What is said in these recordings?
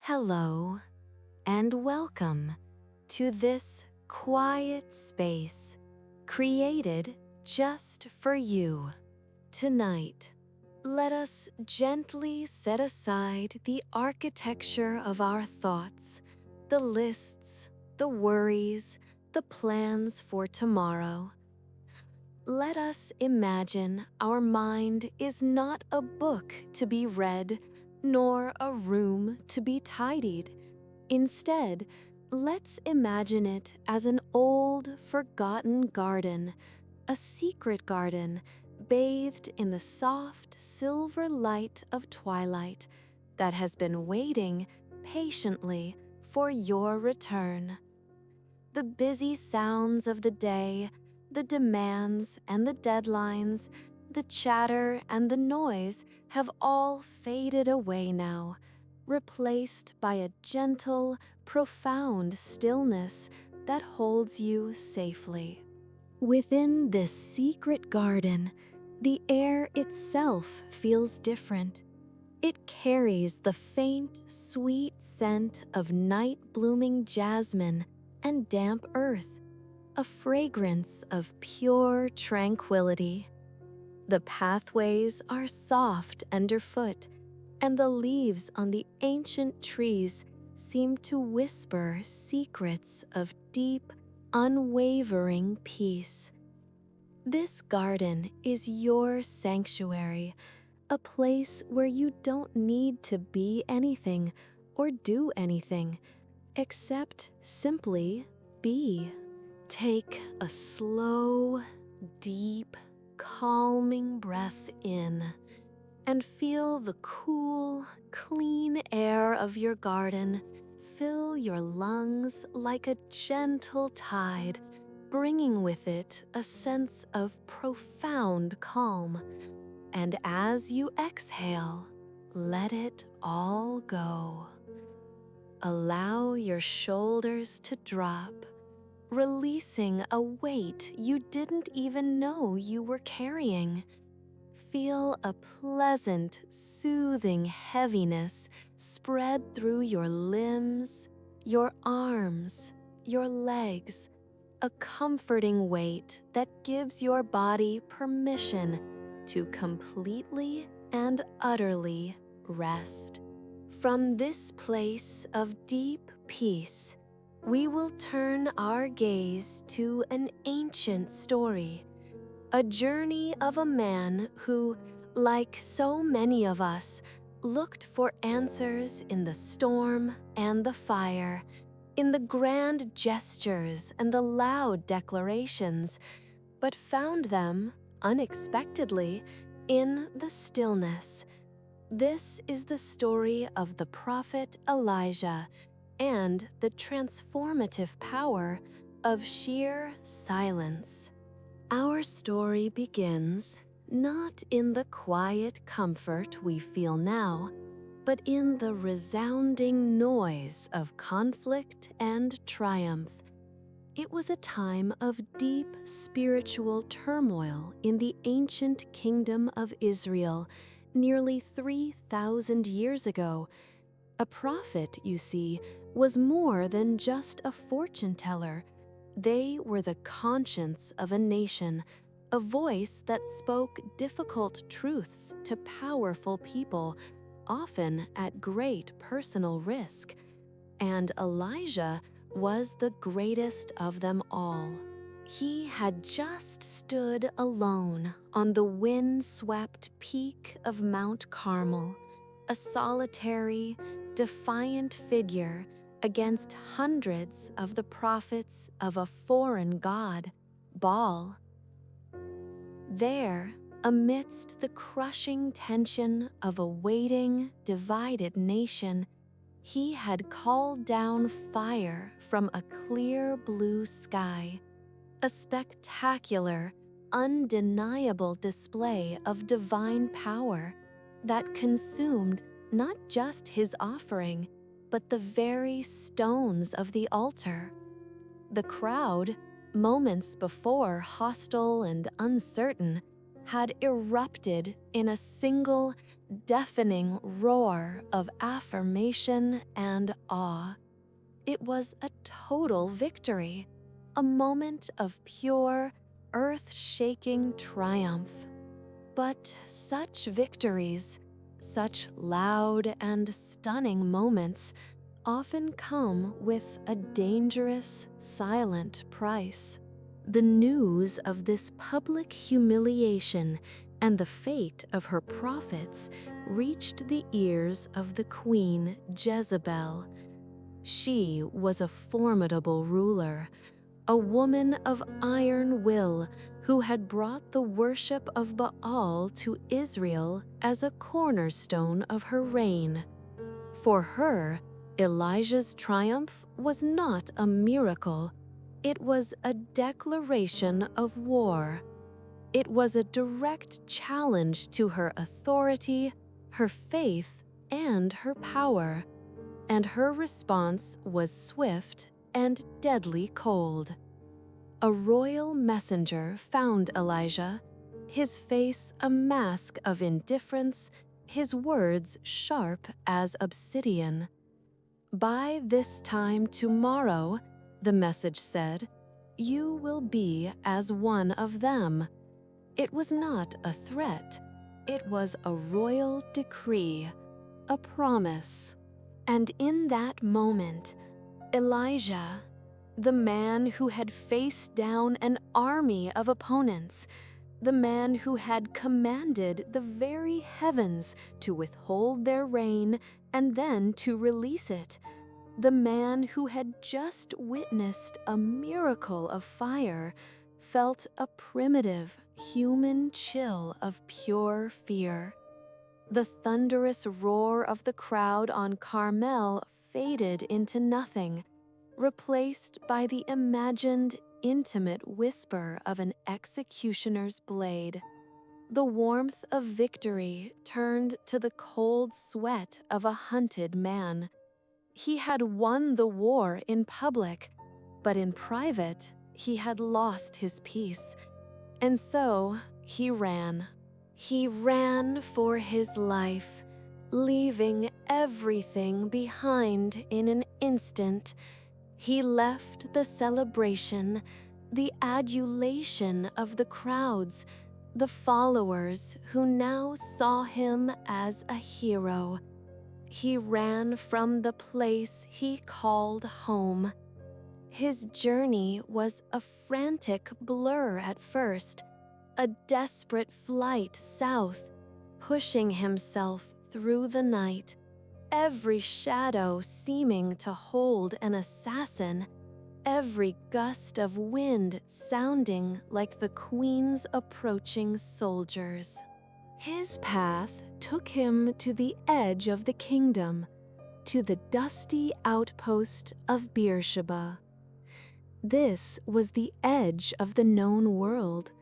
Hello, and welcome to this quiet space created just for you. Tonight, let us gently set aside the architecture of our thoughts, the lists, the worries, the plans for tomorrow. Let us imagine our mind is not a book to be read, nor a room to be tidied. Instead, let's imagine it as an old, forgotten garden, a secret garden bathed in the soft silver light of twilight that has been waiting patiently for your return. The busy sounds of the day, the demands and the deadlines, the chatter and the noise have all faded away now, replaced by a gentle, profound stillness that holds you safely. Within this secret garden, the air itself feels different. It carries the faint, sweet scent of night-blooming jasmine and damp earth, a fragrance of pure tranquility. The pathways are soft underfoot, and the leaves on the ancient trees seem to whisper secrets of deep, unwavering peace. This garden is your sanctuary, a place where you don't need to be anything or do anything, except simply be. Take a slow, deep, calming breath in and feel the cool, clean air of your garden fill your lungs like a gentle tide, bringing with it a sense of profound calm. And as you exhale, let it all go. Allow your shoulders to drop, releasing a weight you didn't even know you were carrying. Feel a pleasant, soothing heaviness spread through your limbs, your arms, your legs, a comforting weight that gives your body permission to completely and utterly rest. From this place of deep peace, we will turn our gaze to an ancient story, a journey of a man who, like so many of us, looked for answers in the storm and the fire, in the grand gestures and the loud declarations, but found them, unexpectedly, in the stillness. This is the story of the prophet Elijah and the transformative power of sheer silence. Our story begins not in the quiet comfort we feel now, but in the resounding noise of conflict and triumph. It was a time of deep spiritual turmoil in the ancient kingdom of Israel, nearly 3,000 years ago. A prophet, you see, was more than just a fortune teller. They were the conscience of a nation, a voice that spoke difficult truths to powerful people, often at great personal risk. And Elijah was the greatest of them all. He had just stood alone on the wind-swept peak of Mount Carmel, a solitary, defiant figure against hundreds of the prophets of a foreign god, Baal. There, amidst the crushing tension of a waiting, divided nation, he had called down fire from a clear blue sky, a spectacular, undeniable display of divine power that consumed not just his offering, but the very stones of the altar. The crowd, moments before hostile and uncertain, had erupted in a single, deafening roar of affirmation and awe. It was a total victory, a moment of pure, earth-shaking triumph. But such victories, such loud and stunning moments, often come with a dangerous, silent price. The news of this public humiliation and the fate of her prophets reached the ears of the queen Jezebel. She was a formidable ruler, a woman of iron will who had brought the worship of Baal to Israel as a cornerstone of her reign. For her, Elijah's triumph was not a miracle. It was a declaration of war. It was a direct challenge to her authority, her faith, and her power. And her response was swift and deadly cold. A royal messenger found Elijah, his face a mask of indifference, his words sharp as obsidian. "By this time tomorrow," the message said, "you will be as one of them." It was not a threat. It was a royal decree, a promise. And in that moment, Elijah, the man who had faced down an army of opponents, the man who had commanded the very heavens to withhold their rain and then to release it, the man who had just witnessed a miracle of fire, felt a primitive, human chill of pure fear. The thunderous roar of the crowd on Carmel faded into nothing, replaced by the imagined, intimate whisper of an executioner's blade. The warmth of victory turned to the cold sweat of a hunted man. He had won the war in public, but in private, he had lost his peace. And so he ran. He ran for his life, leaving everything behind in an instant. He left the celebration, the adulation of the crowds, the followers who now saw him as a hero. He ran from the place he called home. His journey was a frantic blur at first, a desperate flight south, pushing himself through the night, every shadow seeming to hold an assassin, every gust of wind sounding like the queen's approaching soldiers. His path took him to the edge of the kingdom, to the dusty outpost of Beersheba. This was the edge of the known world,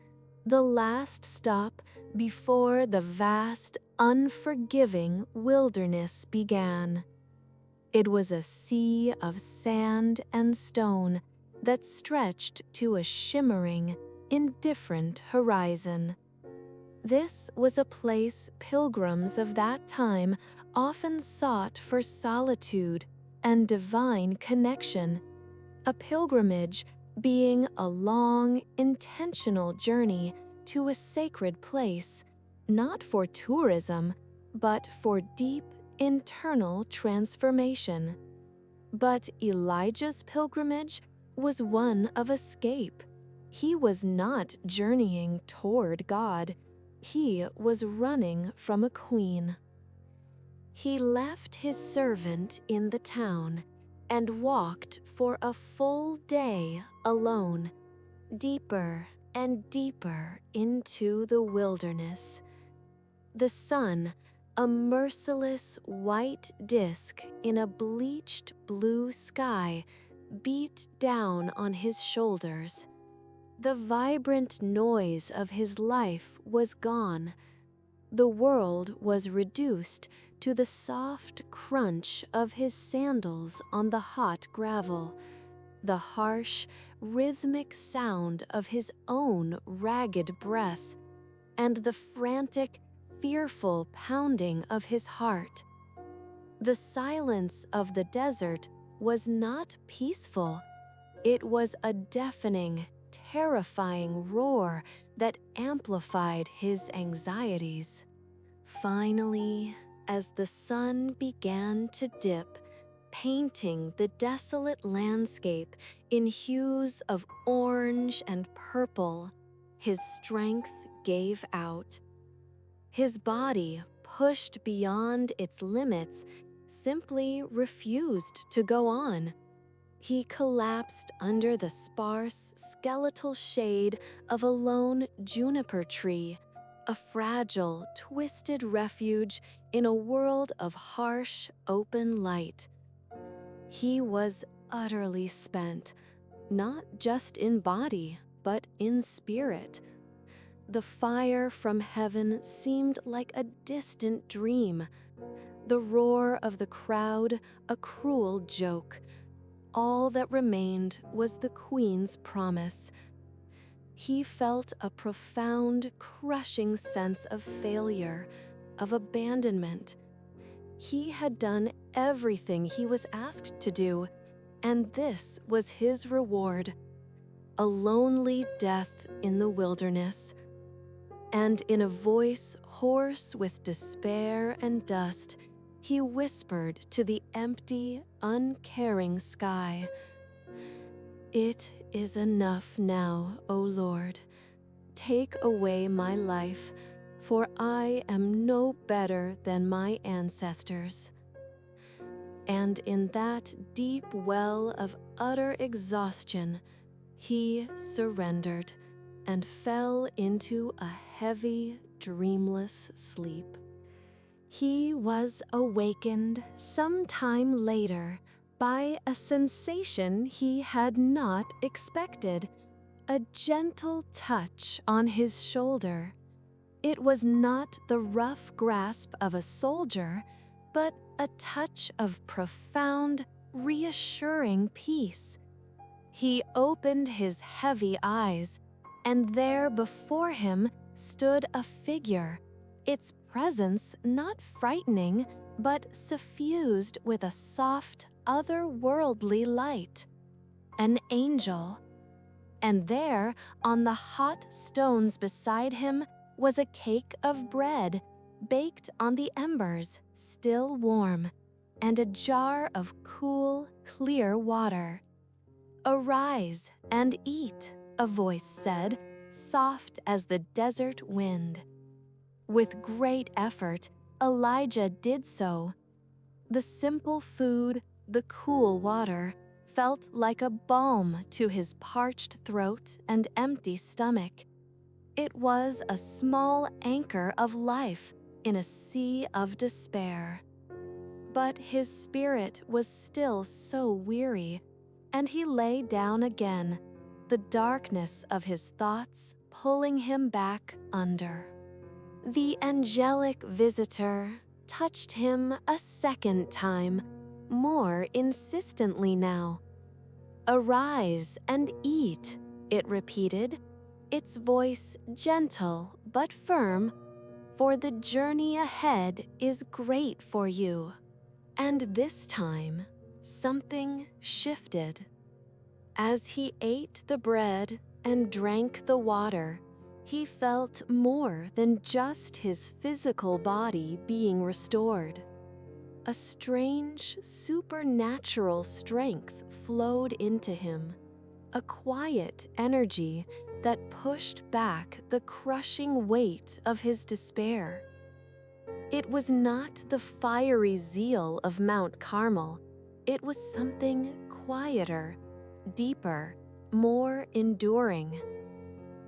the last stop before the vast, unforgiving wilderness began. It was a sea of sand and stone that stretched to a shimmering, indifferent horizon. This was a place pilgrims of that time often sought for solitude and divine connection, a pilgrimage being a long, intentional journey to a sacred place, not for tourism, but for deep, internal transformation. But Elijah's pilgrimage was one of escape. He was not journeying toward God. He was running from a queen. He left his servant in the town and walked for a full day alone, deeper and deeper into the wilderness. The sun, a merciless white disk in a bleached blue sky, beat down on his shoulders. The vibrant noise of his life was gone. The world was reduced to the soft crunch of his sandals on the hot gravel, the harsh, rhythmic sound of his own ragged breath, and the frantic, fearful pounding of his heart. The silence of the desert was not peaceful. It was a deafening, terrifying roar that amplified his anxieties. Finally, as the sun began to dip, painting the desolate landscape in hues of orange and purple, his strength gave out. His body, pushed beyond its limits, simply refused to go on. He collapsed under the sparse, skeletal shade of a lone juniper tree, a fragile, twisted refuge in a world of harsh, open light. He was utterly spent, not just in body, but in spirit. The fire from heaven seemed like a distant dream, the roar of the crowd a cruel joke. All that remained was the Queen's promise. He felt a profound, crushing sense of failure, of abandonment. He had done everything he was asked to do, and this was his reward: a lonely death in the wilderness. And in a voice hoarse with despair and dust, he whispered to the empty, uncaring sky, "It is enough now, O Lord. Take away my life, for I am no better than my ancestors." And in that deep well of utter exhaustion, he surrendered and fell into a heavy, dreamless sleep. He was awakened some time later by a sensation he had not expected, a gentle touch on his shoulder. It was not the rough grasp of a soldier, but a touch of profound, reassuring peace. He opened his heavy eyes, and there before him stood a figure, its presence not frightening, but suffused with a soft, otherworldly light. An angel. And there, on the hot stones beside him, was a cake of bread, baked on the embers, still warm, and a jar of cool, clear water. "Arise and eat," a voice said, soft as the desert wind. With great effort, Elijah did so. The simple food, the cool water, felt like a balm to his parched throat and empty stomach. It was a small anchor of life in a sea of despair. But his spirit was still so weary, and he lay down again, the darkness of his thoughts pulling him back under. The angelic visitor touched him a second time, more insistently now. "Arise and eat," it repeated, its voice gentle but firm, "for the journey ahead is great for you." And this time, something shifted. As he ate the bread and drank the water, he felt more than just his physical body being restored. A strange, supernatural strength flowed into him, a quiet energy that pushed back the crushing weight of his despair. It was not the fiery zeal of Mount Carmel. It was something quieter, deeper, more enduring.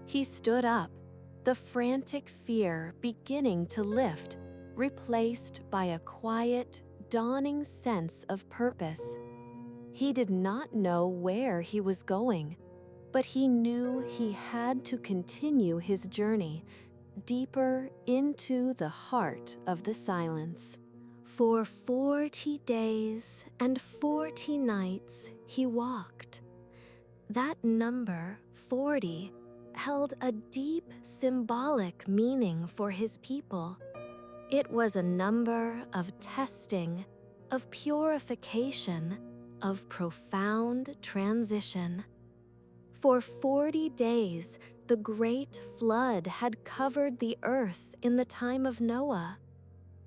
He stood up, the frantic fear beginning to lift, replaced by a quiet, dawning sense of purpose. He did not know where he was going, but he knew he had to continue his journey, deeper into the heart of the silence. For 40 days and 40 nights he walked. That number, 40, held a deep symbolic meaning for his people. It was a number of testing, of purification, of profound transition. For 40 days, the great flood had covered the earth in the time of Noah.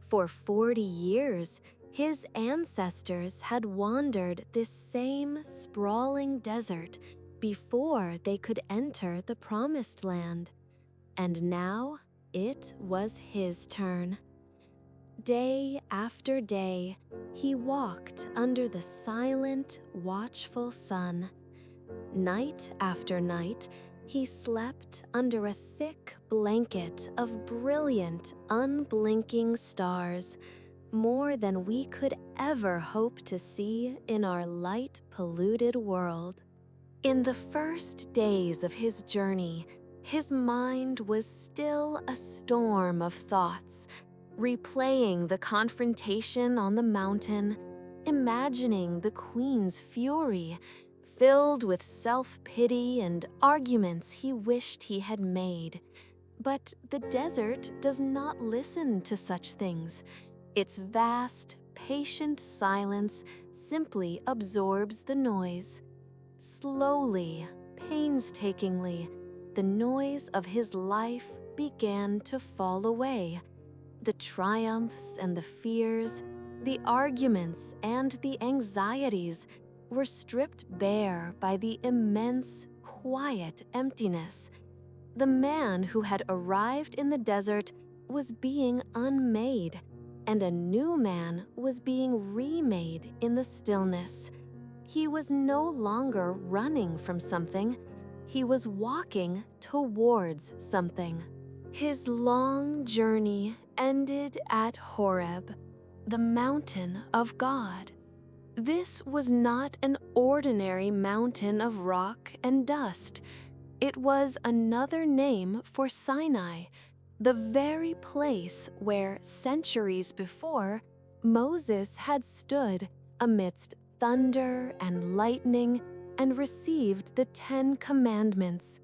For 40 years, his ancestors had wandered this same sprawling desert before they could enter the promised land. And now it was his turn. Day after day, he walked under the silent, watchful sun. Night after night, he slept under a thick blanket of brilliant, unblinking stars, more than we could ever hope to see in our light-polluted world. In the first days of his journey, his mind was still a storm of thoughts, replaying the confrontation on the mountain, imagining the queen's fury, filled with self-pity and arguments he wished he had made. But the desert does not listen to such things. Its vast, patient silence simply absorbs the noise. Slowly, painstakingly, the noise of his life began to fall away. The triumphs and the fears, the arguments and the anxieties were stripped bare by the immense, quiet emptiness. The man who had arrived in the desert was being unmade, and a new man was being remade in the stillness. He was no longer running from something. He was walking towards something. His long journey ended at Horeb, the mountain of God. This was not an ordinary mountain of rock and dust. It was another name for Sinai, the very place where, centuries before, Moses had stood amidst thunder and lightning and received the 10 Commandments.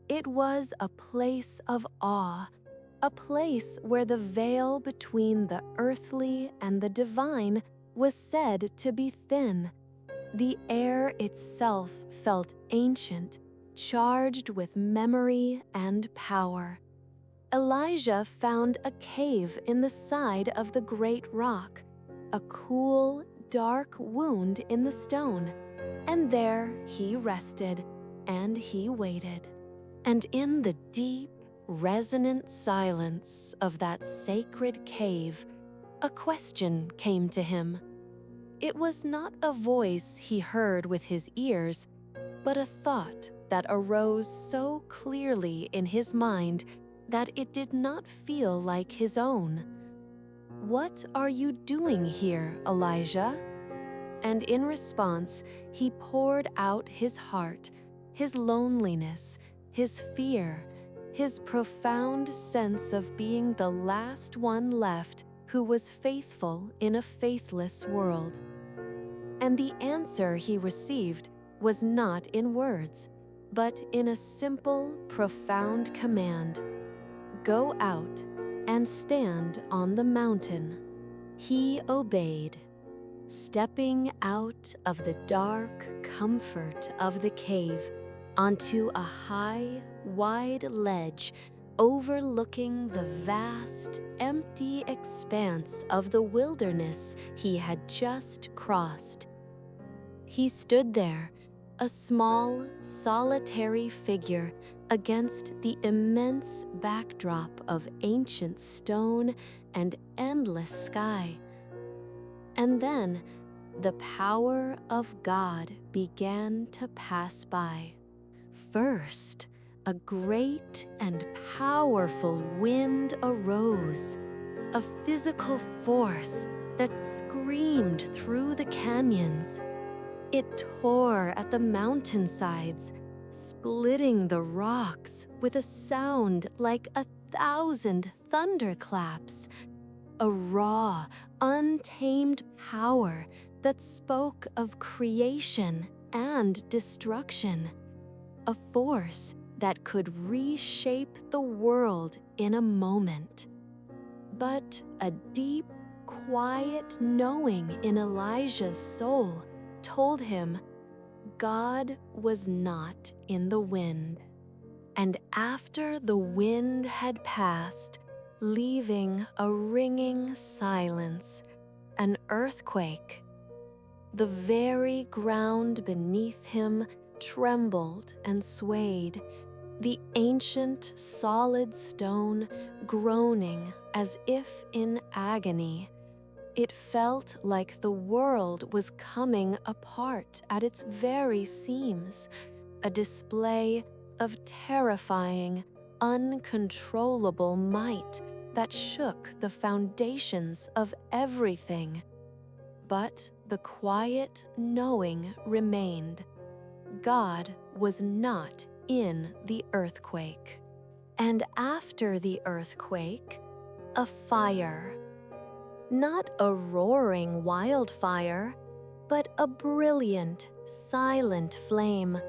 It was a place of awe, a place where the veil between the earthly and the divine was said to be thin. The air itself felt ancient, charged with memory and power. Elijah found a cave in the side of the great rock, a cool, dark wound in the stone, and there he rested and he waited. And in the deep, resonant silence of that sacred cave, a question came to him. It was not a voice he heard with his ears, but a thought that arose so clearly in his mind that it did not feel like his own. "What are you doing here, Elijah?" And in response, he poured out his heart, his loneliness, his fear, his profound sense of being the last one left who was faithful in a faithless world. And the answer he received was not in words, but in a simple, profound command. "Go out and stand on the mountain." He obeyed, stepping out of the dark comfort of the cave onto a high, wide ledge overlooking the vast, empty expanse of the wilderness he had just crossed. He stood there, a small, solitary figure against the immense backdrop of ancient stone and endless sky. And then, the power of God began to pass by. First, a great and powerful wind arose, a physical force that screamed through the canyons. It tore at the mountainsides, splitting the rocks with a sound like 1,000 thunderclaps. A raw, untamed power that spoke of creation and destruction. A force that could reshape the world in a moment. But A deep, quiet knowing in Elijah's soul told him God was not in the wind. And after the wind had passed, leaving a ringing silence, an earthquake, the very ground beneath him trembled and swayed, the ancient solid stone groaning as if in agony. It felt like the world was coming apart at its very seams, a display of terrifying, uncontrollable might that shook the foundations of everything. But the quiet knowing remained. God was not in the earthquake. And after the earthquake, a fire. Not a roaring wildfire, but a brilliant, silent flame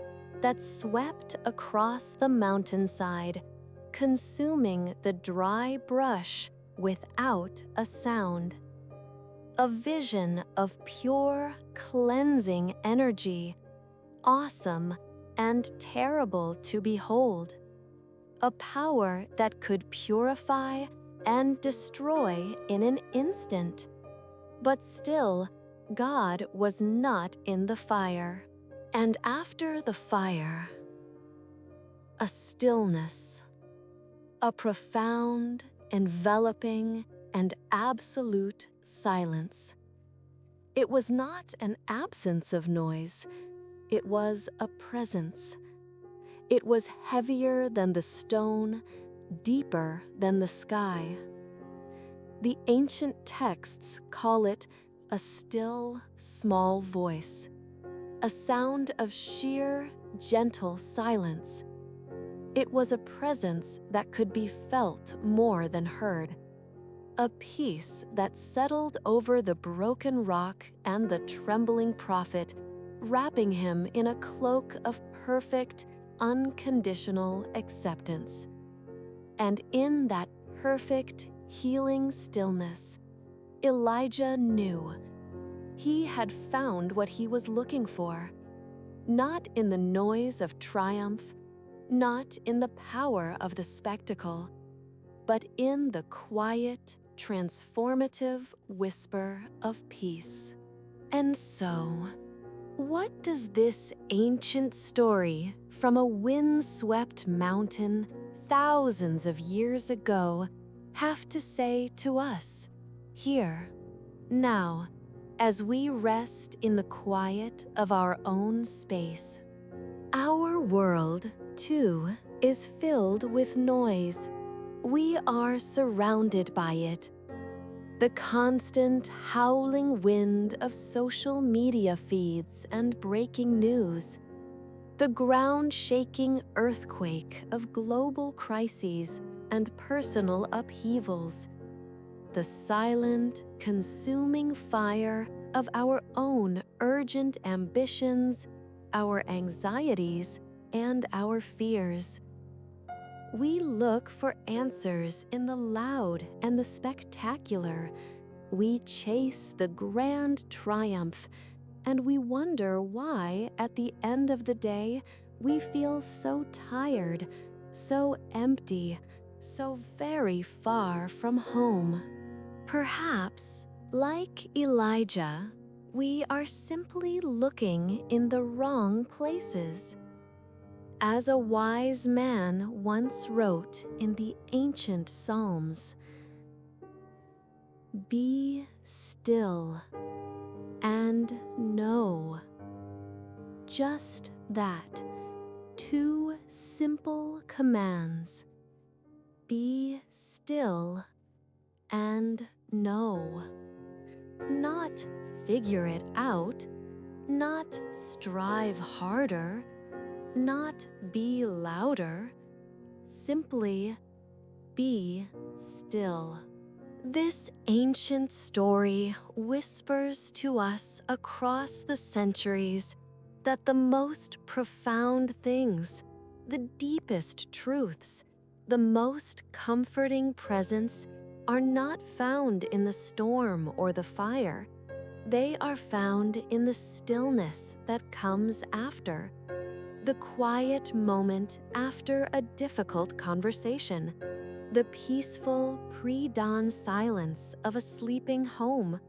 that swept across the mountainside, consuming the dry brush without a sound. A vision of pure, cleansing energy, awesome and terrible to behold. A power that could purify and destroy in an instant. But still, God was not in the fire. And after the fire, a stillness, a profound, enveloping, and absolute silence. It was not an absence of noise, it was a presence. It was heavier than the stone, deeper than the sky. The ancient texts call it a still, small voice, a sound of sheer, gentle silence. It was a presence that could be felt more than heard, a peace that settled over the broken rock and the trembling prophet, wrapping him in a cloak of perfect, unconditional acceptance. And in that perfect, healing stillness, Elijah knew he had found what he was looking for, not in the noise of triumph, not in the power of the spectacle, but in the quiet, transformative whisper of peace. And so, what does this ancient story from a wind-swept mountain thousands of years ago have to say to us, here, now, as we rest in the quiet of our own space? Our world, too, is filled with noise. We are surrounded by it. The constant howling wind of social media feeds and breaking news. The ground-shaking earthquake of global crises and personal upheavals. The silent, consuming fire of our own urgent ambitions, our anxieties, and our fears. We look for answers in the loud and the spectacular. We chase the grand triumph, and we wonder why, at the end of the day, we feel so tired, so empty, so very far from home. Perhaps, like Elijah, we are simply looking in the wrong places. As a wise man once wrote in the ancient Psalms, "Be still and know." Just that, two simple commands. Be still and know. Not figure it out, not strive harder, not be louder, simply be still. This ancient story whispers to us across the centuries that the most profound things, the deepest truths, the most comforting presence are not found in the storm or the fire. They are found in the stillness that comes after, the quiet moment after a difficult conversation, the peaceful pre-dawn silence of a sleeping home,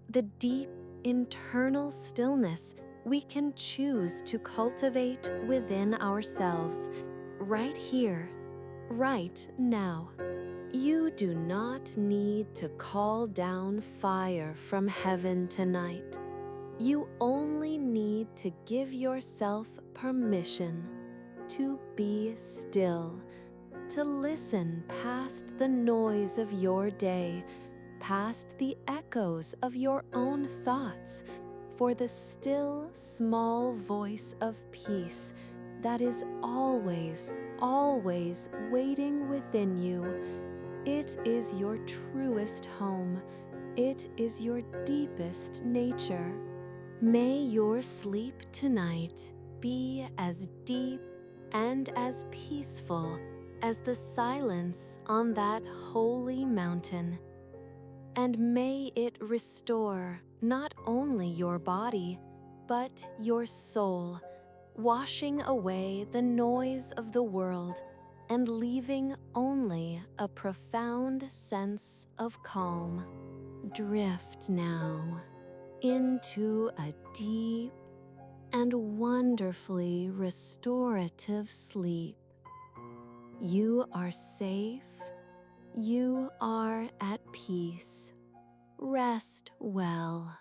the deep internal stillness we can choose to cultivate within ourselves, right here, right now. You do not need to call down fire from heaven tonight. You only need to give yourself permission to be still, to listen past the noise of your day, past the echoes of your own thoughts, for the still, small voice of peace that is always, always waiting within you. It is your truest home. It is your deepest nature. May your sleep tonight be as deep and as peaceful as the silence on that holy mountain. And may it restore not only your body, but your soul, washing away the noise of the world and leaving only a profound sense of calm. Drift now into a deep and wonderfully restorative sleep. You are safe. You are at peace. Rest well.